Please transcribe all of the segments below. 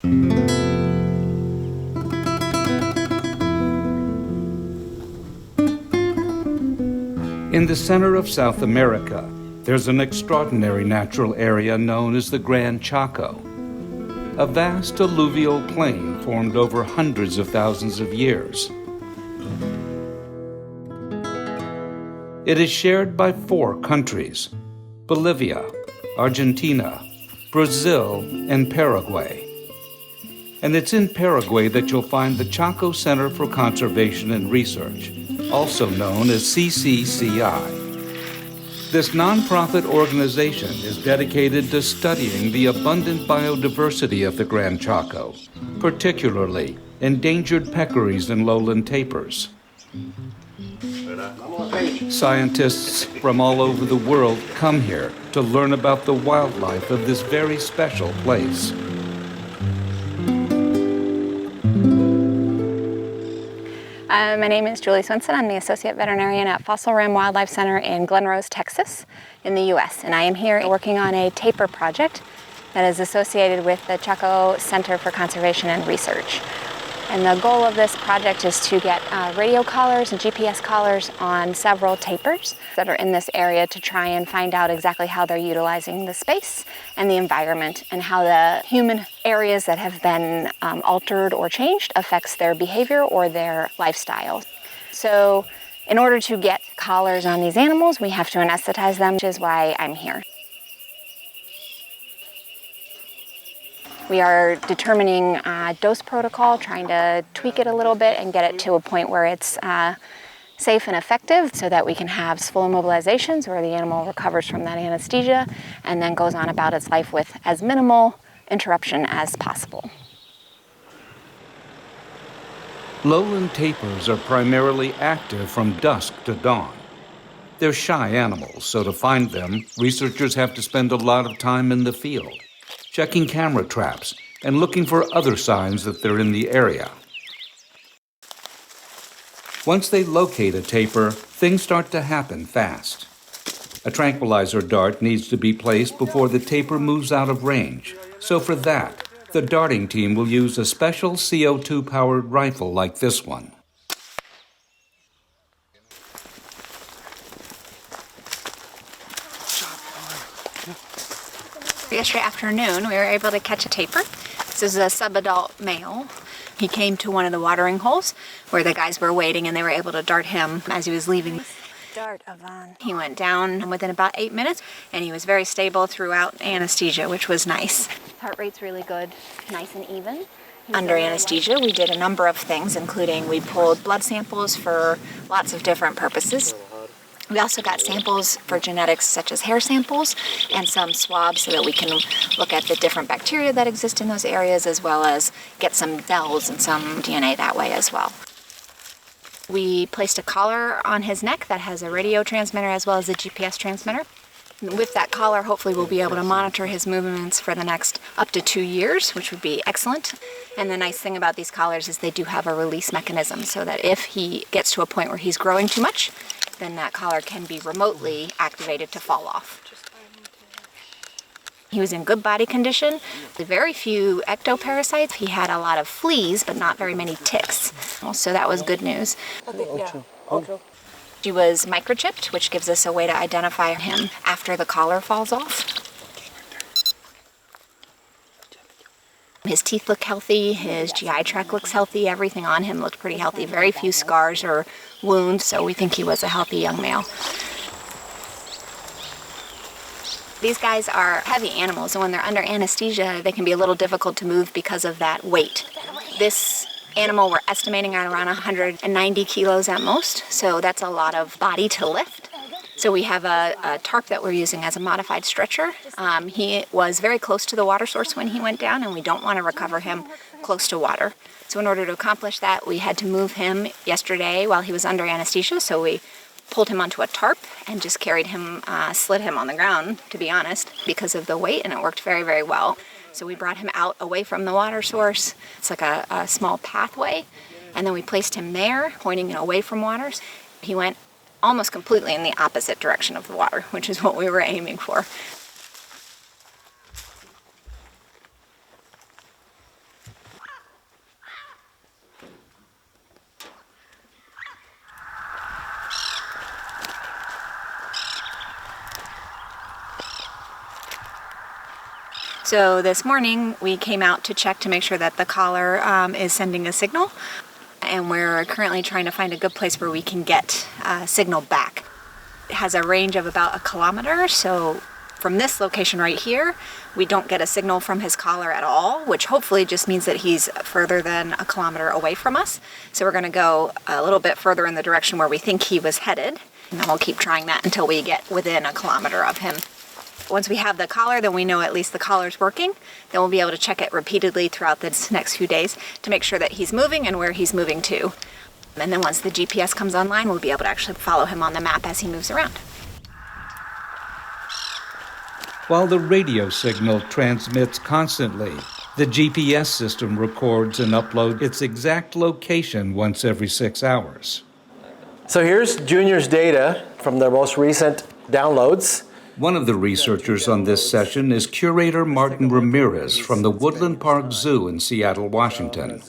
In the center of South America, there's an extraordinary natural area known as the Gran Chaco, a vast alluvial plain formed over hundreds of thousands of years. It is shared by 4 countries: Bolivia, Argentina, Brazil, and Paraguay. And it's in Paraguay that you'll find the Chaco Center for Conservation and Research, also known as CCCI. This nonprofit organization is dedicated to studying the abundant biodiversity of the Gran Chaco, particularly endangered peccaries and lowland tapirs. Scientists from all over the world come here to learn about the wildlife of this very special place. My name is Julie Swenson. I'm the Associate Veterinarian at Fossil Rim Wildlife Center in Glen Rose, Texas, in the U.S. And I am here working on a tapir project that is associated with the Chaco Center for Conservation and Research. And the goal of this project is to get radio collars and GPS collars on several tapirs that are in this area to try and find out exactly how they're utilizing the space and the environment, and how the human areas that have been altered or changed affects their behavior or their lifestyle. So in order to get collars on these animals, we have to anesthetize them, which is why I'm here. We are determining dose protocol, trying to tweak it a little bit and get it to a point where it's safe and effective, so that we can have full immobilizations where the animal recovers from that anesthesia and then goes on about its life with as minimal interruption as possible. Lowland tapirs are primarily active from dusk to dawn. They're shy animals, so to find them, researchers have to spend a lot of time in the field, checking camera traps and looking for other signs that they're in the area. Once they locate a tapir, things start to happen fast. A tranquilizer dart needs to be placed before the tapir moves out of range. So for that, the darting team will use a special CO2-powered rifle like this one. Yesterday afternoon, we were able to catch a tapir. This is a subadult male. He came to one of the watering holes where the guys were waiting, and they were able to dart him as he was leaving. He went down within about 8 minutes, and he was very stable throughout anesthesia, which was nice. Heart rate's really good, nice and even. Under anesthesia, we did a number of things, including we pulled blood samples for lots of different purposes. We also got samples for genetics, such as hair samples, and some swabs so that we can look at the different bacteria that exist in those areas, as well as get some cells and some DNA that way as well. We placed a collar on his neck that has a radio transmitter as well as a GPS transmitter. With that collar, hopefully we'll be able to monitor his movements for the next up to 2 years, which would be excellent. And the nice thing about these collars is they do have a release mechanism, so that if he gets to a point where he's growing too much, then that collar can be remotely activated to fall off. He was in good body condition, very few ectoparasites. He had a lot of fleas, but not very many ticks. So that was good news. He was microchipped, which gives us a way to identify him after the collar falls off. His teeth look healthy, his GI tract looks healthy, everything on him looked pretty healthy. Very few scars or wounds, so we think he was a healthy young male. These guys are heavy animals, and when they're under anesthesia, they can be a little difficult to move because of that weight. This animal we're estimating at around 190 kilos at most, so that's a lot of body to lift. So we have a tarp that we're using as a modified stretcher. He was very close to the water source when he went down, and we don't want to recover him close to water. So in order to accomplish that, we had to move him yesterday while he was under anesthesia, so we pulled him onto a tarp and just carried him, slid him on the ground, to be honest, because of the weight, and it worked very, very well. So we brought him out away from the water source. It's like a small pathway, and then we placed him there, pointing it away from waters. He went almost completely in the opposite direction of the water, which is what we were aiming for. So this morning we came out to check to make sure that the collar is sending a signal, and we're currently trying to find a good place where we can get a signal back. It has a range of about 1 kilometer, so from this location right here, we don't get a signal from his collar at all, which hopefully just means that he's further than 1 kilometer away from us. So we're going to go a little bit further in the direction where we think he was headed, and then we'll keep trying that until we get within 1 kilometer of him. Once we have the collar, then we know at least the collar's working. Then we'll be able to check it repeatedly throughout the next few days to make sure that he's moving and where he's moving to. And then once the GPS comes online, we'll be able to actually follow him on the map as he moves around. While the radio signal transmits constantly, the GPS system records and uploads its exact location once every 6 hours. So here's Junior's data from their most recent downloads. One of the researchers on this session is curator Martin Ramirez from the Woodland Park Zoo in Seattle, Washington.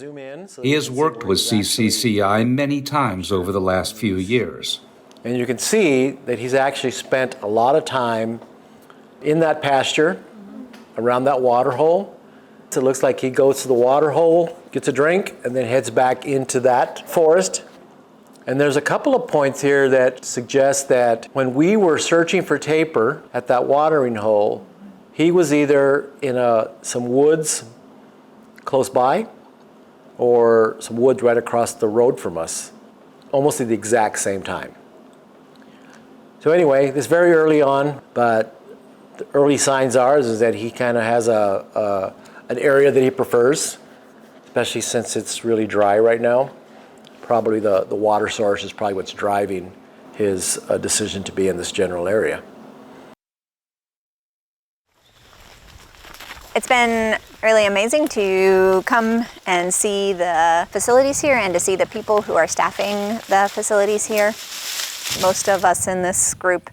He has worked with CCCI many times over the last few years. And you can see that he's actually spent a lot of time in that pasture, around that water hole. So it looks like he goes to the water hole, gets a drink, and then heads back into that forest. And there's a couple of points here that suggest that when we were searching for tapir at that watering hole, he was either in some woods close by or some woods right across the road from us, almost at the exact same time. So anyway, this is very early on, but the early signs is that he kind of has an area that he prefers, especially since it's really dry right now. Probably the water source is probably what's driving his decision to be in this general area. It's been really amazing to come and see the facilities here and to see the people who are staffing the facilities here. Most of us in this group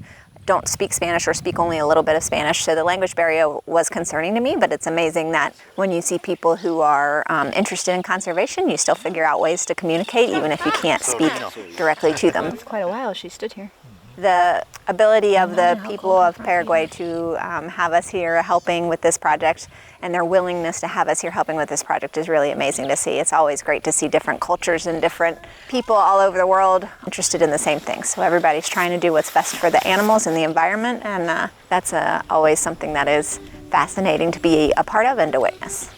don't speak Spanish or speak only a little bit of Spanish, so the language barrier was concerning to me, but it's amazing that when you see people who are interested in conservation, you still figure out ways to communicate even if you can't speak directly to them. It's quite a while she stood here. The ability of the people of Paraguay to have us here helping with this project and their willingness to have us here helping with this project is really amazing to see. It's always great to see different cultures and different people all over the world interested in the same thing. So everybody's trying to do what's best for the animals and the environment, and that's always something that is fascinating to be a part of and to witness.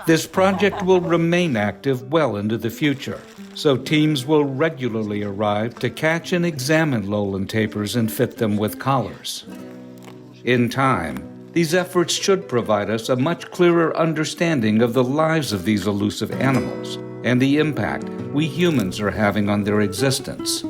This project will remain active well into the future, so teams will regularly arrive to catch and examine lowland tapirs and fit them with collars. In time, these efforts should provide us a much clearer understanding of the lives of these elusive animals and the impact we humans are having on their existence.